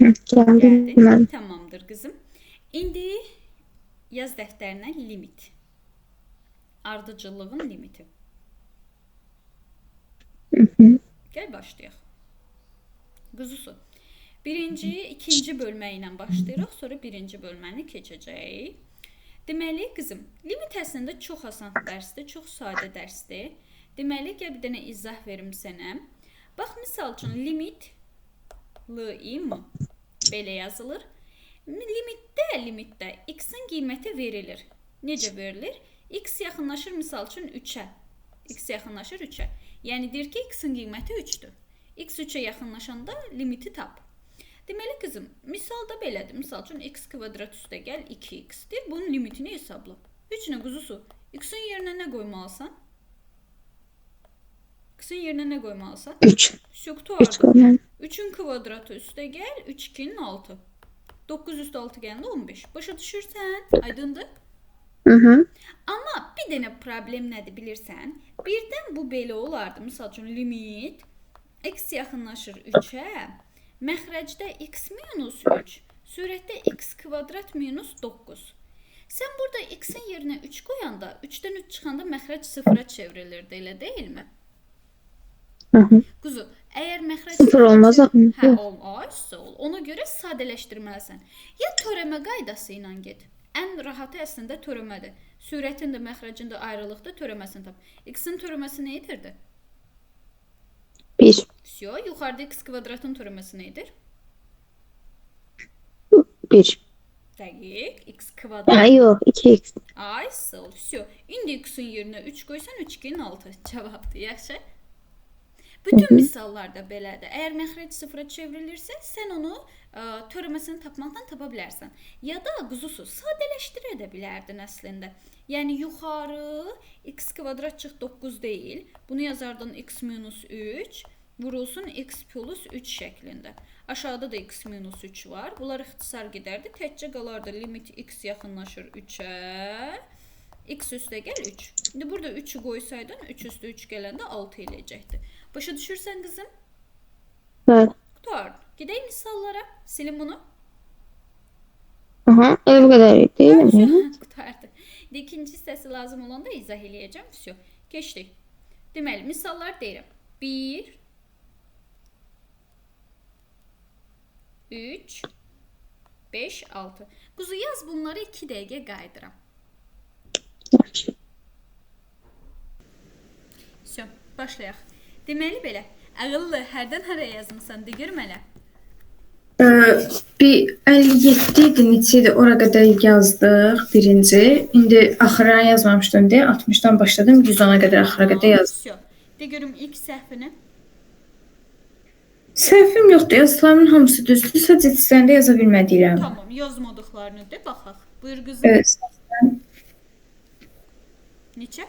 Gəldim Gəldin. mən. Tamamdır qızım. İndi yaz dəftərinə limit. Ardıcıllığın limiti. Gəl başlayaq. Quzusu. Birinci, ikinci bölmə ilə başlayırıq, sonra birinci bölməni keçəcəyik. Deməli, qızım, limit əslində çox asan dərsdir, çox sadə dərsdir. Deməli, gəl bir dənə izah verim sənə. Bax, misal üçün, limit, L-I-M, belə yazılır. Limitdə x-in qiyməti verilir. Necə verilir? X yaxınlaşır, misal üçün, 3-ə. X yaxınlaşır 3-ə. Yəni, deyir ki, x-in qiyməti 3-dür. X 3-ə yaxınlaşanda limiti tap. Deməli, qızım, misalda belədir. Misal üçün, x kvadrat üstə gəl 2x-dir. Bunun limitini hesabla. 3 nə quzusu? X-in yerinə nə qoymalısan? X-in yerinə nə qoymalısan? 3. 3 qoymalıyam. 3-ün kvadratı üstə gəl 3, 2-nin 6. 9 üstə 6 gələndə 15. Başa düşürsən? Aydındır? Amma bir dənə problem nədir bilirsən? Birdən bu belə olardı. Misal üçün, limit x yaxınlaşır 3-ə. Məxrəcdə x minus 3, surətdə x kvadrat minus 9. Sən burada x-in yerinə 3 qoyanda, 3-dən 3 çıxanda məxrəc 0-a çevrilirdi, elə deyilmi? Quzu, əgər məxrəc 0 olmaz. olmaz, ona görə sadələşdirməlisən. Ya törəmə qaydası ilə get. Ən rahatı əslində törəmədir. Surətin də, məxrəcin də ayrılıqda törəməsini tap. X-in törəməsi nə edirdi? 1. Yuxarıda x kvadratın törəməsi nə edir? 1. Dəqiq, x kvadrat. Yox, 2x. Ay, sol. İndi x-in yerinə 3 qoysan 3, 2-nin 6 cavabdır, yaxşı? Bütün misallarda belədir. Əgər məxrəc 0-a çevrilirsə, sən onu törəməsini tapmaqdan tapa bilərsən. Ya da quzusu sadələşdirə də bilərdin əslində. Yəni, yuxarı x kvadrat çıx 9 deyil. Bunu yazardın x minus 3, vurulsun x plus 3 şəklində. Aşağıda da x minus 3 var. Bunlar ixtisar gedərdi. Təkcə qalardı limit x yaxınlaşır 3-ə. X üstə gəl 3. İndi burada 3-ü qoysaydın, 3 üstə 3 gələndə 6 eləyəcəkdir. Başa düşürsən qızım? Bəli. Qutar. Gedək misallara. Silin bunu. Elə bu qədər deyilmi? Qutardı. İkinci hissəsi lazım olanda izah eləyəcəm. Keçdik. Deməli, misallar deyirəm. 1, 3, 5, 6. Quzu, yaz bunları 2 dəqiqə qaydıram. Başlayaq. Deməli belə, ağıllı, hərdən hara yazmısan, de görüm hələ. Bir 57 idi, neçə idi, ora qədər yazdıq birinci. İndi axıra yazmamışdım deyə 60-dan başladım, 110-a qədər axıra qədər yazdım. De görüm ilk səhvini. Səhvim yoxdur, yazılarımın hamısı düzdür, sadəcə istəyəndə yaza bilmədiyirəm. Tamam, yazmadıqlarını de, baxaq. Buyur qızım. Evet. Neçə?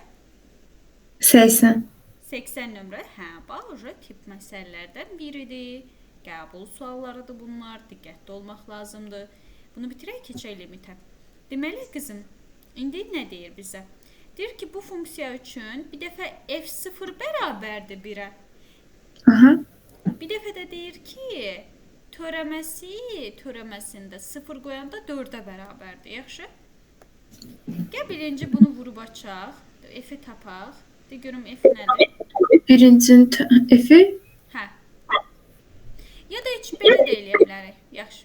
80. 80 nömrə, bax, tip məsələlərdən biridir. Qəbul suallarıdır bunlar, diqqətli olmaq lazımdır. Bunu bitirək, keçək limitə. Deməli, qızım, indi nə deyir bizə? Deyir ki, bu funksiya üçün bir dəfə f0 bərabərdir 1-ə. Bir dəfə də deyir ki, törəməsində 0 qoyanda 4-ə bərabərdir, yaxşı? Gəl birinci bunu vurub açaq, f-i tapaq. De görüm f nədir? Birincinin f-i? Hə. Ya da heç belə də eləyə bilərik. Yaxşı.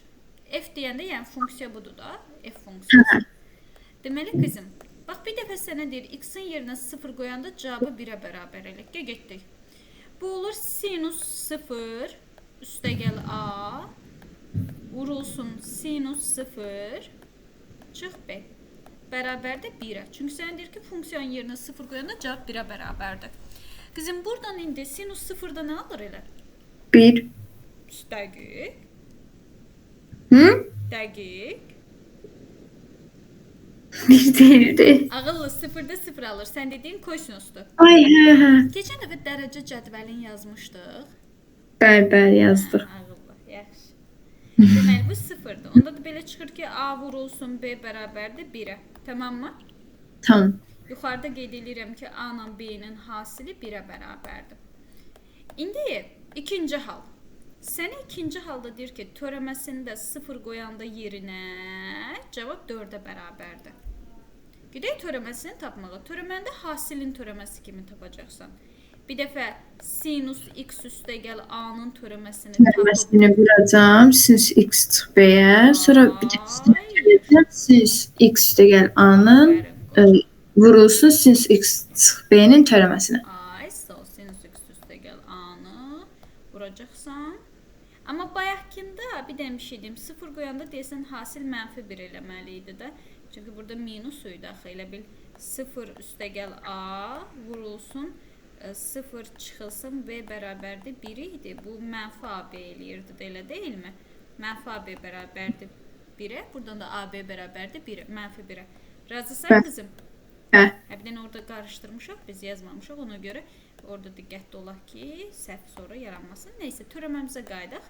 F deyəndə, yəni funksiya budur da. F funksiyası. Deməli, qızım, bax bir dəfə sənə deyir, x-in yerinə 0 qoyanda cavabı 1-ə bərabər elək. Getdik. Bu olur sinus 0, üstə gəl a, vurulsun sinus 0, çıx b. Bərabərdə 1-ə. Çünki sən deyir ki, funksiyanın yerinə 0 qoyanda cavab 1-ə bərabərdir. Qızım, buradan indi sinus 0-da nə alır elə? 1. Dəqiq. Dəqiq. 1 deyildi. Ağıllı 0-da 0 alır. Sən dediyin kosinusdur. Ay, hə. Keçən dəfə dərəcə cədvəlini yazmışdıq. Bəli, yazdıq. Ağıllı, yaxşı. Deməli, bu 0-dır. Onda da belə çıxır ki, a vurulsun b bərabərdir 1-ə. Tamam mı? Tamam. Yuxarıda qeyd edirəm ki, a ilə b-nin hasili 1-ə bərabərdir. İndi ikinci hal. Sənə ikinci halda deyir ki, törəməsində 0 qoyanda yerinə cavab 4-ə bərabərdir. Gedək törəməsini tapmağa. Törəməndə hasilin törəməsi kimi tapacaqsan. Bir dəfə sinus x üstəgəl a-nın törəməsini tapıb Tərəməsini vuracağım. Sinus x çıx b-yə. Sonra bir də gələcəm. Sinus x üstəgəl a-nın vurulsun sinus x çıx b-nin tərəməsinə. Ay, sağ ol. Sinus x üstəgəl a-nı vuracaqsan. Amma bayaqkında bir dənə bir şey deyim. 0 qoyanda deyəsən hasil -1 eləməli idi də. Çünki burada minus idi axı. Elə bil 0 üstəgəl a vurulsun 0 çıxılsın b bərabərdir 1 idi. Bu mənfi ab eləyirdi də, elə deyilmi? Mənfi ab bərabərdir 1-ə. Buradan da ab bərabərdir 1-ə, mənfi 1-ə. Razısan qızım? Hə. Bir dənə orada qarışdırmışıq, biz yazmamışıq. Ona görə orada diqqətli olaq ki, səhv sonra yaranmasın. Neysə, törəməmizə qaydaq.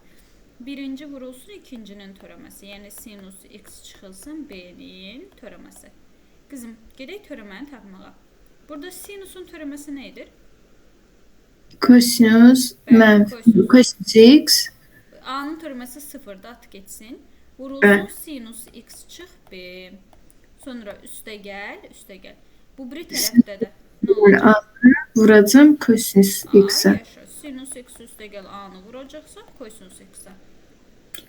Birinci vurulsun ikincinin törəməsi. Yəni sinus x çıxılsın b-nin törəməsi. Qızım, gedək törəməni tapmağa. Burada sinusun törəməsi nə edir? Kosinus mənfi kosinus x A-nın törəməsi 0-da at geçsin. Vurulsun sinus x çıx b. Sonra üstə gəl. Bu biri tərəfdə də nə olacaq? vuracağım kosinus x-ə. Sinus x üstə gəl a-nı vuracaqsan kosinus x-ə.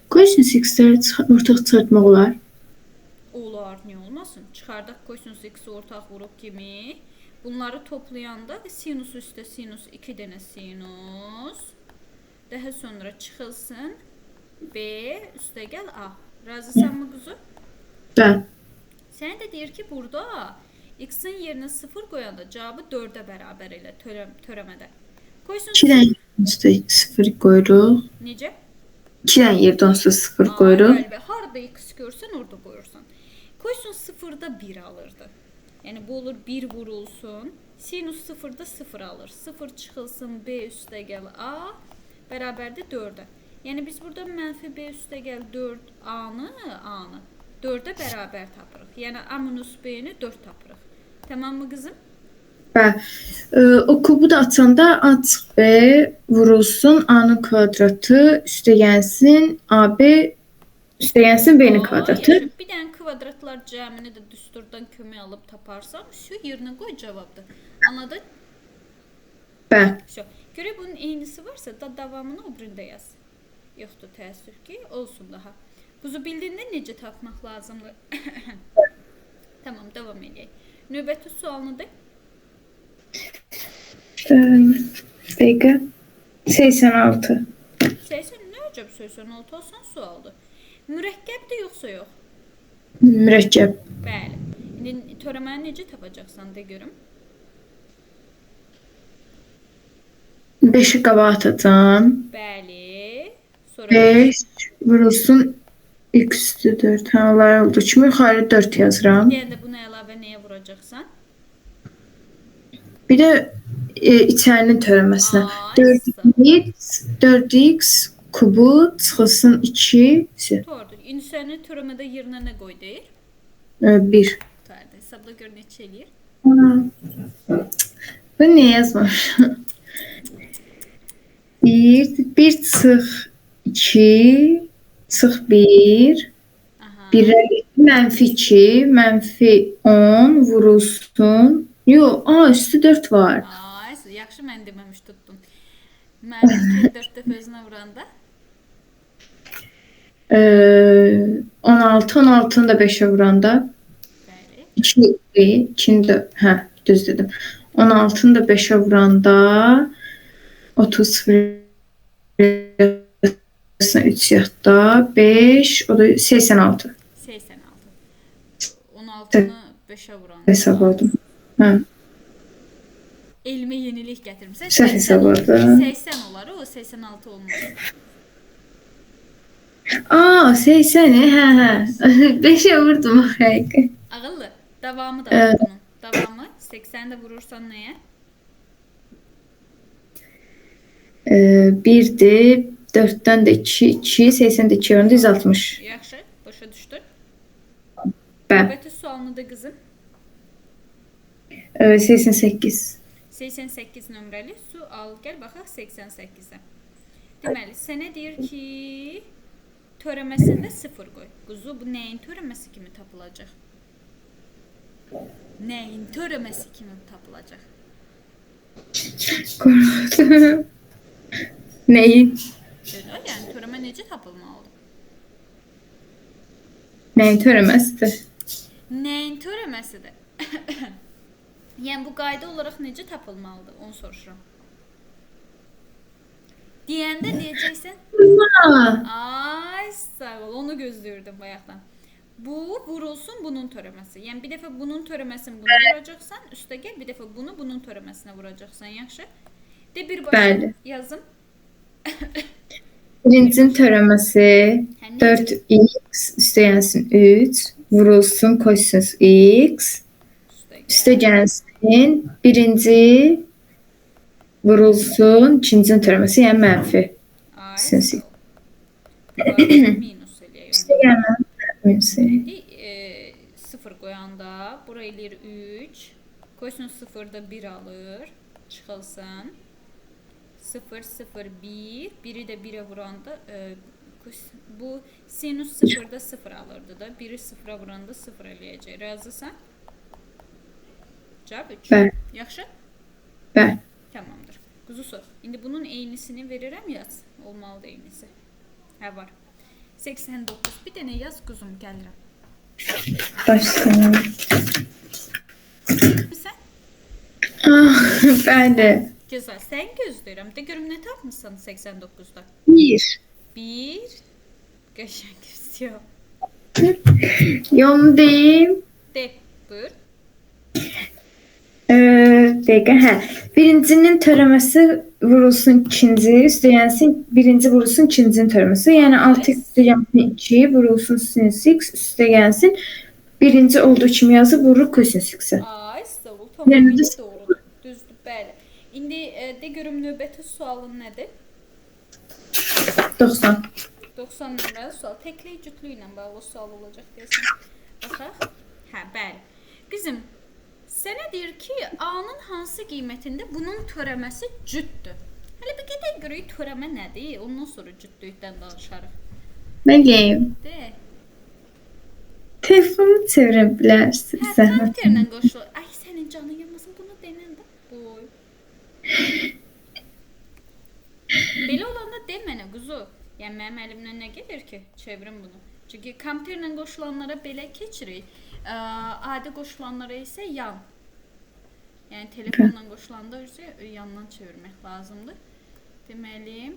Kosinus x-ləri ortaq çıxartmaq olar. Olar, niyə olmasın? Çıxardaq kosinus x-i ortaq vuruq kimi. Bunları toplayanda sinus üstə sinus 2 dənə sinus. Daha sonra çıxılsın b üstə gəl a. Razısanmı quzu? Bəli. Sənə də deyir ki, burada x-in yerinə 0 qoyanda cavabı 4-ə bərabər elə törəmədə. 2 dənə üstə 0 qoyuruq. Necə? 2 dənə yerdə onsuz 0 qoyuruq. Bəli, harada x görsən orada qoyursan. Kosinus 0-da 1 alırdı. Yəni bu olur 1 vurulsun. Sinus 0-da 0 alır. 0 çıxılsın b üstə gəl a bərabərdir 4-ə. Yəni biz burada mənfi b üstə gəl 4 a-nı 4-ə bərabər tapırıq. Yəni a minus b-ni 4 tapırıq. Tamam mı qızım? Bəli. O kubu da açanda a çıx b vurulsun a-nın kvadratı üstə gəlsin ab üstə gəlsin b-nin kvadratı. Bir dənə kvadratlar cəmini də düsturdan kömək alıb taparsan, yerinə qoy cavabdır. Anladın? Bəli. Görək bunun eynisi varsa da davamını o birində yaz. Yoxdur, təəssüf ki, olsun daha. Quzu bildiğində necə tapmaq lazımdır? Tamam, devam edək. Növbəti sualını da. Dəqiqə. 86. 80 nə əcəb 86 olsan sualdır. Mürəkkəbdir yoxsa yox? Mürəkkəb. Bəli. İndi törəməni necə tapacaqsan de görüm. 5'i qabağa atacağım. Bəli. Sonra 5 vurulsun x üstü 4. Onlar oldu kimi yuxarı 4 yazıram. yəni də buna əlavə nəyə vuracaqsan? Bir də içərinin törəməsinə. 4x kubu çıxılsın 2. Doğrudur. İndi səni törəmədə yerinə nə qoy deyir? 1. Tərdə. Hesabla gör neçə eləyir? Bu nə yazmış? 1 çıx 2 çıx 1 1'ə mənfi 2 mənfi 10 vurulsun. Yox, üstü 4 var. Yaxşı mən deməmiş tutdum. Mənfi 4 dəfə özünə vuranda? 16, 16'nı da 5'e vuranda. Bəli. 2'ni de, düz dedim. 16'nı da 5'e vuranda 30 3 yatda 5 o da 86. 86. 16'nı 5'e vuranda. Hesapladım. Hə. Elmə yenilik gətirmişsən. Səhv hesapladım. 80 olar, o 86 olmaz. 80 hə. 5'e vurdum həqiqi. Ağıllı. Davamı da var bunun. Davamı 80'i de vurursan nəyə? 1'dir. 4'ten de 2, 82 yarında 160. Yaxşı, başa düşdün. Bəli. Növbəti sualını da qızım. 88. 88 nömrəli sual. Gəl baxaq 88-ə. Deməli, sənə deyir ki, törəməsində 0 qoy. Quzu, bu nəyin törəməsi kimi tapılacaq? Nəyin törəməsi kimi tapılacaq? Neyin? Yəni törəmə necə tapılmalıdır? Nəyin törəməsidir? Nəyin törəməsidir? Yəni bu qayda olaraq necə tapılmalıdır? Onu soruşuram. Deyəndə deyəcəksən, ay sağ ol, onu gözləyirdim bayaqdan. Bu vurulsun bunun törəməsi. Yəni bir dəfə bunun törəməsini buna vuracaqsan, üstə gəl bir dəfə bunu bunun törəməsinə vuracaqsan, yaxşı? De birbaşa Bəli. yazım. Birincinin törəməsi Hə, necə? 4x üstə gəlsin 3 vurulsun kosinus x üstə gəlsin birinci vurulsun ikincinin törəməsi yəni mənfi. Ay Sinus sağ ol. Bunları minus eləyək. Üstə gəlmən mənfi. İndi 0 qoyanda bura eləyir 3. Kosinus 0-da 1 alır. Çıxılsın. 0, 0, 1. Biri də 1'ə vuranda bu sinus 0-da 0 alırdı da. Biri 0'a vuranda 0 eləyəcək. Razısan? Cavab 3. Bəli. Yaxşı? Bəli. Tamamdır. Quzusu. İndi bunun eynisini verirəm yaz. Olmalıdır eynisi. Hə var. 89. Bir dənə yaz quzum gəlirəm. Başlayalım. Sən? Bəli. Gözəl. Sən gözləyirəm. De görüm nə tapmısan 89-da? 1. 1. Qəşəng istiyor. Yolunu deyim. De. Buyur. Dəqiqə, hə. Birincinin törəməsi vurulsun ikinci, üstə gəlsin birinci vurulsun ikincinin törəməsi. Yəni 6x üstə gəlsin 2 vurulsun sinus x üstə gəlsin birinci olduğu kimi yazıb vurur kosinus x-ə. Ay, sağ ol. Tamamilə Yəni doğrudur. Düzdür, bəli. İndi de görüm növbəti sualın nədir? 90. 90 nömrəli sual. Təklik cütlü ilə bağlı sual olacaq deyəsən. Baxaq. Hə, bəli. Qızım, sənə deyir ki, A-nın hansı qiymətində bunun törəməsi cütdür? Hələ bir gedək görək törəmə nədir? Ondan sonra cütlükdən danışarıq. Nə deyim? De. Telefonu çevirə bilərsin. Hə, kompüterlə qoşulur. Ay, sənin canın yanmasın, bunu denəndə. Boy. Belə olanda de mənə, quzu. Yəni, mənim əlimdən nə gedir ki? Çevirim bunu. Çünki kompüterlə qoşulanlara belə keçirik. Adi qoşulanlara isə yan. Yəni, telefonla qoşulanda isə yandan çevirmək lazımdır. Deməli,